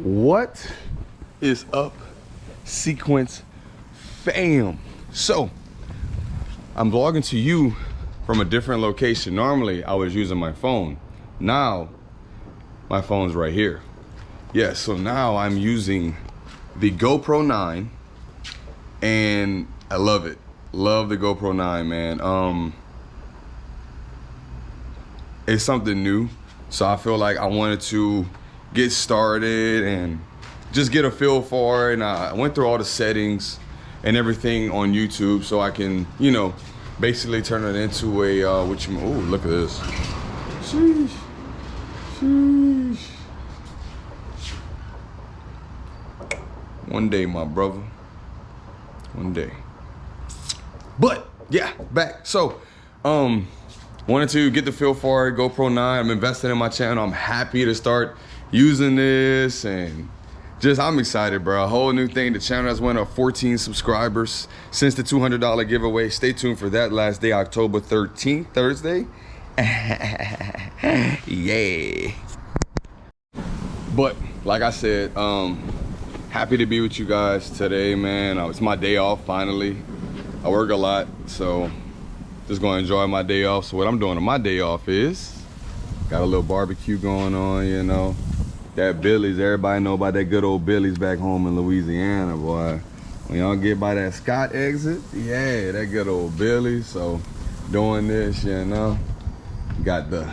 What is up, Sequence fam? So I'm vlogging to you from a different location. Normally I was using my phone. Now my phone's right here. Yeah, so now I'm using the GoPro 9 and I love it. Love the GoPro 9, man. It's something new, so I feel like I wanted to get started and just get a feel for it. And I went through all the settings and everything on YouTube so I can, you know, basically turn it into a ooh, look at this. Sheesh. Sheesh. One day, my brother. One day. But yeah, back. So wanted to get the feel for it. GoPro 9. I'm investing in my channel. I'm happy to start using this, and just I'm excited, bro. A whole new thing. The channel has went up 14 subscribers since the $200 giveaway. Stay tuned for that. Last day, October 13th, Thursday. Yeah. But like I said, happy to be with you guys today, man. It's my day off finally. I work a lot, so just gonna enjoy my day off. So what I'm doing on my day off is got a little barbecue going on, you know. That Billy's, everybody know about that good old Billy's back home in Louisiana, boy. When y'all get by that Scott exit, yeah, that good old Billy's. So doing this, you know, got that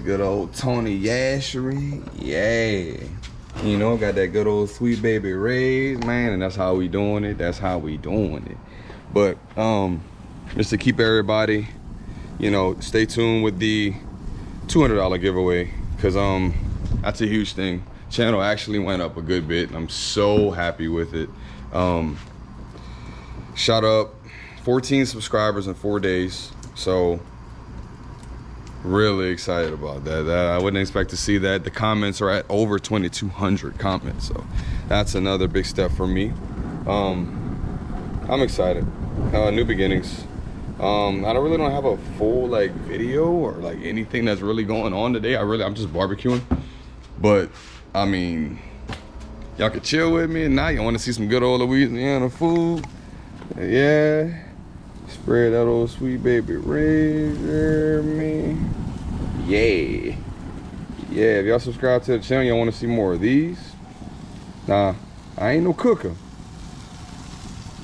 good old Tony Yashery, yeah. You know, got that good old Sweet Baby Ray's, man, and that's how we doing it. That's how we doing it. But just to keep everybody, you know, stay tuned with the $200 giveaway, because that's a huge thing. Channel actually went up a good bit. I'm so happy with it. Shot up 14 subscribers in 4 days, so really excited about that. I wouldn't expect to see that. The comments are at over 2,200 comments, so that's another big step for me. I'm excited. New beginnings. I really don't have a full like video or like anything that's really going on today. I'm just barbecuing. But I mean, y'all could chill with me, and now you want to see some good old Louisiana food. Yeah. Spread that old Sweet Baby Ray's, me. Yeah. Yeah, if y'all subscribe to the channel, y'all want to see more of these. Nah, I ain't no cooker,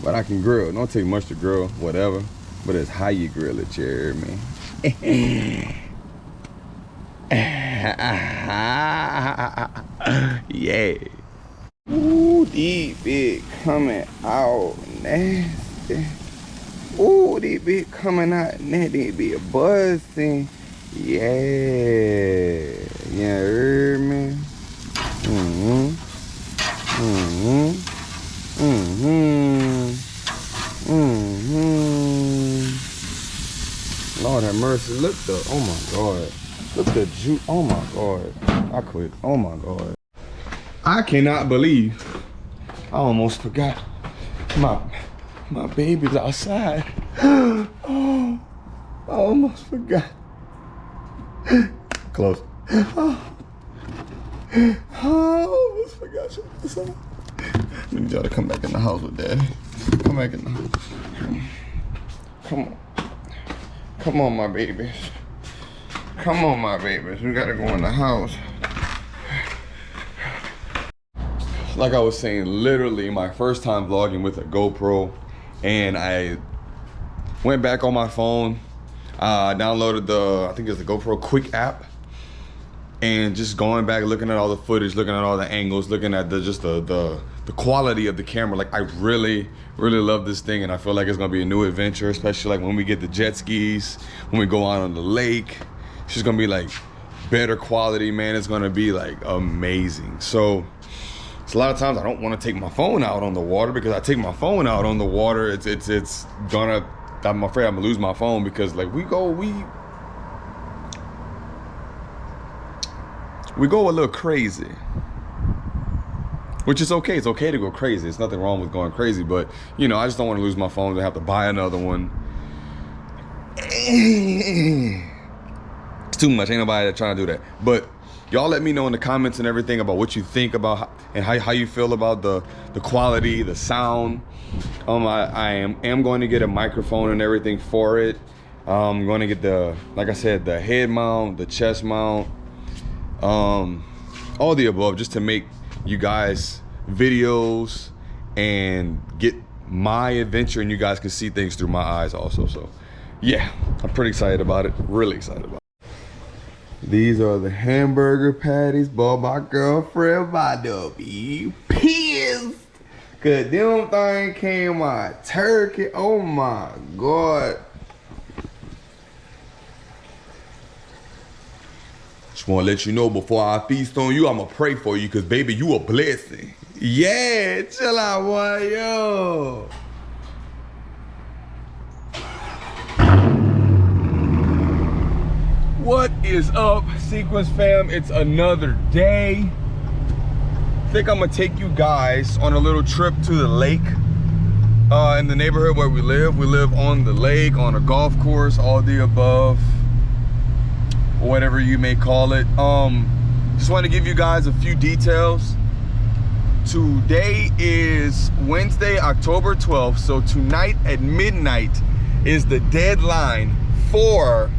but I can grill. Don't take much to grill, whatever. But it's how you grill it, Jeremy. Yeah. Ooh, these big coming out nasty. Ooh, these big coming out nasty. They be buzzing. Yeah. You heard me? Mm-hmm. Mm-hmm. Mm-hmm. Mm-hmm. Lord have mercy. Look the, oh my God. Look the juice. Oh my God. I quit. Oh my God. I cannot believe I almost forgot my baby's outside. Oh, I almost forgot. Close. Oh, I almost forgot you outside. I need y'all to come back in the house with Daddy. Come back in the house. Come on. Come on, my babies. Come on, my babies. We gotta go in the house. Like I was saying, literally my first time vlogging with a GoPro, and I went back on my phone, downloaded I think it's the GoPro Quick app, and just going back, looking at all the footage, looking at all the angles, looking at the quality of the camera. Like I really love this thing, and I feel like it's gonna be a new adventure, especially like when we get the jet skis, when we go out on the lake. It's just gonna be like better quality, man. It's gonna be like amazing. So it's a lot of times I don't want to take my phone out on the water, because I take my phone out on the water, I'm afraid I'm gonna lose my phone, because like we go a little crazy, which is okay. It's okay to go crazy. There's nothing wrong with going crazy, but you know, I just don't want to lose my phone to have to buy another one. It's too much. Ain't nobody trying to do that. But y'all let me know in the comments and everything about what you think about and how you feel about the quality, the sound. I am going to get a microphone and everything for it. I'm going to get like I said, the head mount, the chest mount, all the above, just to make you guys videos and get my adventure, and you guys can see things through my eyes also. So yeah, I'm pretty excited about it, really excited about it. These are the hamburger patties, but my girlfriend about to be pissed, cause them thing came out turkey. Oh my God. Just wanna let you know before I feast on you, I'ma pray for you, cause baby, you a blessing. Yeah, chill out, boy, yo. What is up, Sequence fam? It's another day. I think I'm gonna take you guys on a little trip to the lake in the neighborhood where we live. We live on the lake, on a golf course, all the above, whatever you may call it. Just want to give you guys a few details. Today is Wednesday, October 12th. So tonight at midnight is the deadline for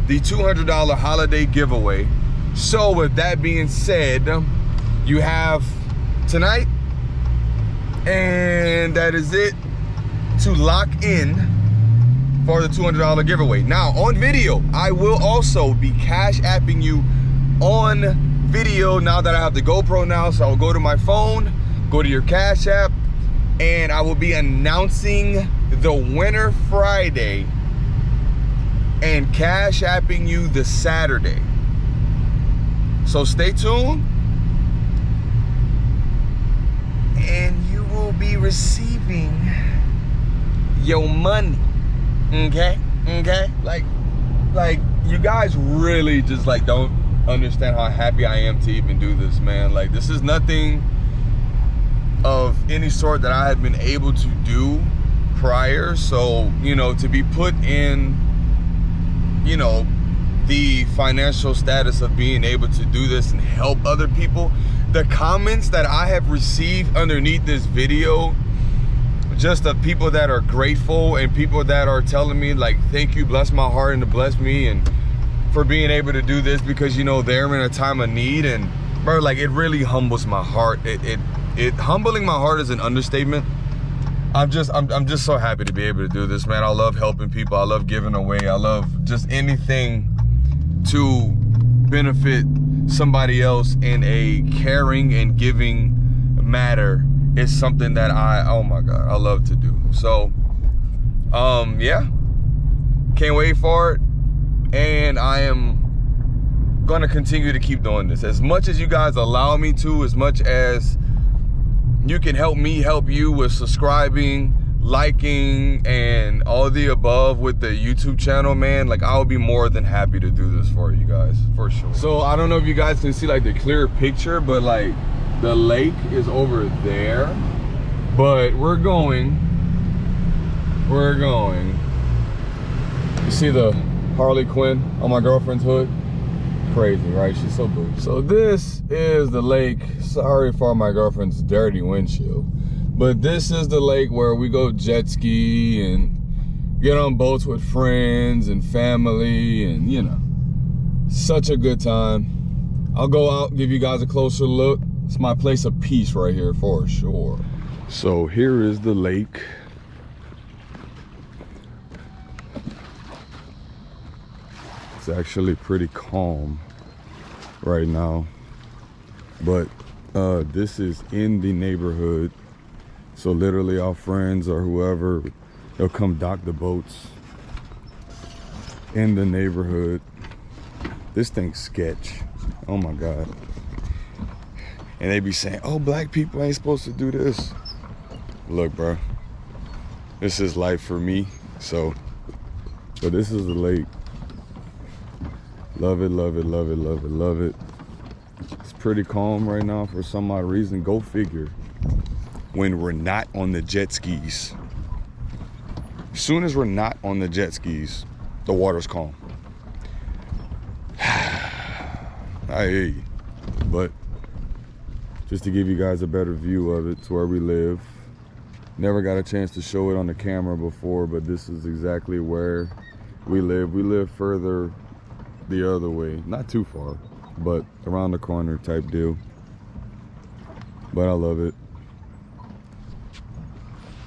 the $200 holiday giveaway. So with that being said, you have tonight, and that is it, to lock in for the $200 giveaway. Now on video, I will also be cash apping you on video now that I have the GoPro now. So I'll go to my phone, go to your cash app, and I will be announcing the winner Friday and cash apping you the Saturday. So stay tuned, and you will be receiving your money. Okay? Like you guys really just like don't understand how happy I am to even do this, man. Like, this is nothing of any sort that I had been able to do prior. So, you know, to be put in, you know, the financial status of being able to do this and help other people, the comments that I have received underneath this video, just of people that are grateful and people that are telling me like, thank you, bless my heart, and to bless me and for being able to do this, because you know they're in a time of need. And bro, like, it really humbles my heart. It humbling my heart is an understatement. I'm just so happy to be able to do this, man. I love helping people. I love giving away. I love just anything to benefit somebody else in a caring and giving matter is something that oh my God, I love to do. So yeah, can't wait for it. And I am gonna continue to keep doing this as much as you guys allow me to, as much as you can help me help you with subscribing, liking, and all the above with the YouTube channel, man. Like, I'll be more than happy to do this for you guys, for sure. So I don't know if you guys can see like the clear picture, but like the lake is over there. But we're going. You see the Harley Quinn on my girlfriend's hood? Crazy, right? She's so bougie. So this is the lake. Sorry for my girlfriend's dirty windshield, but this is the lake where we go jet ski and get on boats with friends and family, and you know, such a good time. I'll go out, give you guys a closer look. It's my place of peace right here for sure. So here is the lake. It's actually pretty calm right now, but this is in the neighborhood. So literally our friends or whoever, they'll come dock the boats in the neighborhood. This thing's sketch. Oh my God. And they be saying, oh, black people ain't supposed to do this. Look, bro, this is life for me. So, but this is the lake. Love it, love it, love it, love it, love it. It's pretty calm right now for some odd reason. Go figure. When we're not on the jet skis. As soon as we're not on the jet skis, the water's calm. I hear you. But just to give you guys a better view of it, it's where we live. Never got a chance to show it on the camera before, but this is exactly where we live. We live further the other way, not too far, but around the corner type deal. But I love it.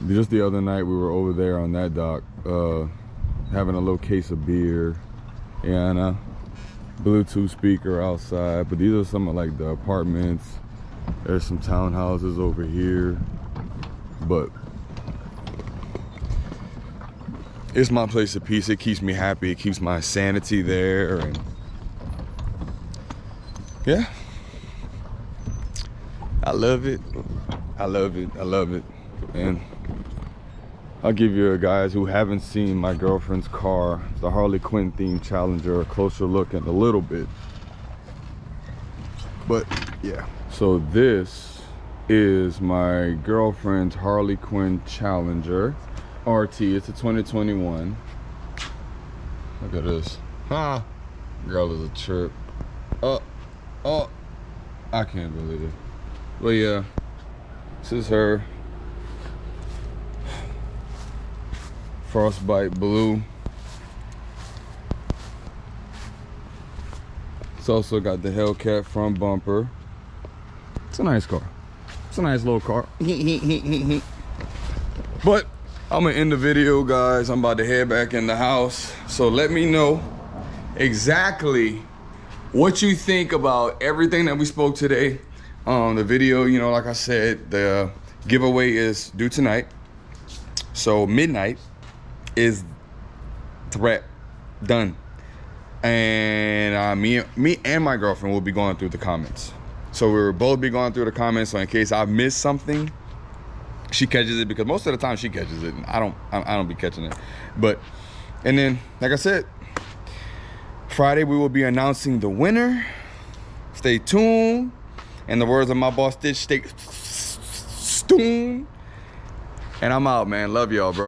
Just the other night we were over there on that dock, having a little case of beer and a Bluetooth speaker outside. But these are some of like the apartments. There's some townhouses over here, but it's my place of peace. It keeps me happy. It keeps my sanity there. And yeah, I love it. I love it. I love it. And I'll give you guys who haven't seen my girlfriend's car, the Harley Quinn themed Challenger, a closer look in a little bit. But yeah, so this is my girlfriend's Harley Quinn Challenger RT. It's a 2021. Look at this. Huh? Girl is a trip. Oh, I can't believe it. But yeah, this is her. Frostbite blue. It's also got the Hellcat front bumper. It's a nice car. It's a nice little car. But I'm gonna end the video, guys. I'm about to head back in the house. So let me know exactly what you think about everything that we spoke today. The video, you know, like I said, the giveaway is due tonight. So midnight is threat done. And me and my girlfriend will be going through the comments. So we will both be going through the comments. So in case I miss something, she catches it, because most of the time she catches it and I don't be catching it. But and then, like I said, Friday we will be announcing the winner. Stay tuned. In the words of my boss Stitch, stay tuned. And I'm out, man. Love y'all, bro.